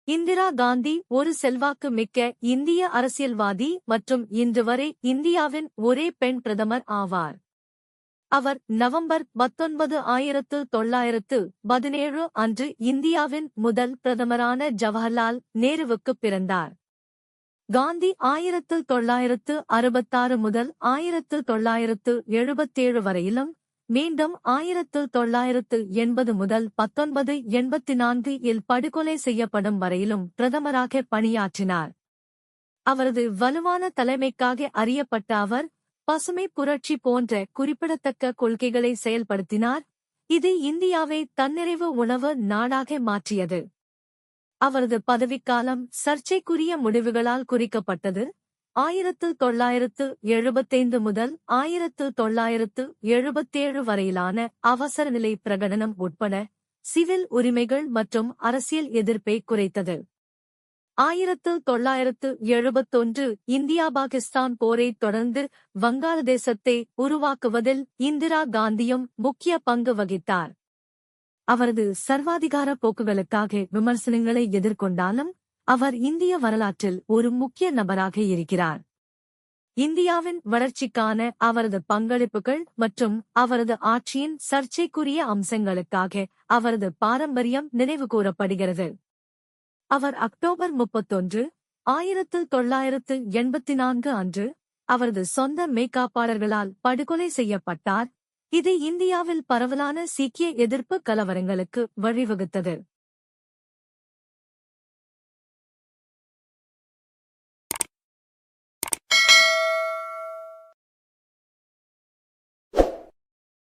இந்திரா காந்தி ஒரு செல்வாக்கு மிக்க இந்திய அரசியல்வாதி மற்றும் இன்று வரை இந்தியாவின் ஒரே பெண் பிரதமர் ஆவார். அவர் நவம்பர் 19, 1917 அன்று இந்தியாவின் முதல் பிரதமரான ஜவஹர்லால் நேருவுக்குப் பிறந்தார். காந்தி 1966 முதல் 1977 வரையிலும், மீண்டும் 1980 முதல் 1984 இல் படுகொலை செய்யப்படும் வரையிலும் பிரதமராக பணியாற்றினார். அவரது வலுவான தலைமைக்காக அறியப்பட்ட அவர், பசுமை புரட்சி போன்ற குறிப்பிடத்தக்க கொள்கைகளை செயல்படுத்தினார், இது இந்தியாவை தன்னிறைவு உணவு நாடாக மாற்றியது. அவரது பதவிக்காலம் சர்ச்சைக்குரிய முடிவுகளால் குறிக்கப்பட்டது. 1975 முதல் 1977 வரையிலான அவசரநிலை பிரகடனம் உட்பட சிவில் உரிமைகள் மற்றும் அரசியல் எதிர்ப்பை குறைத்தது. 1971 இந்தியா-பாகிஸ்தான் போரைத் தொடர்ந்து வங்காளதேசத்தை உருவாக்குவதில் இந்திரா காந்தியும் முக்கிய பங்கு வகித்தார். அவரது சர்வாதிகார போக்குகளுக்காக விமர்சனங்களை எதிர்கொண்டாலும், அவர் இந்திய வரலாற்றில் ஒரு முக்கிய நபராக இருக்கிறார். இந்தியாவின் வளர்ச்சிக்கான அவரது பங்களிப்புகள் மற்றும் அவரது ஆட்சியின் சர்ச்சைக்குரிய அம்சங்களுக்காக அவரது பாரம்பரியம் நினைவுகூரப்படுகிறது. அவர் அக்டோபர் 31, 1984 அன்று அவரது சொந்த மெய்க்காப்பாளர்களால் படுகொலை செய்யப்பட்டார். இது இந்தியாவில் பரவலான சீக்கிய எதிர்ப்பு கலவரங்களுக்கு வழிவகுத்தது.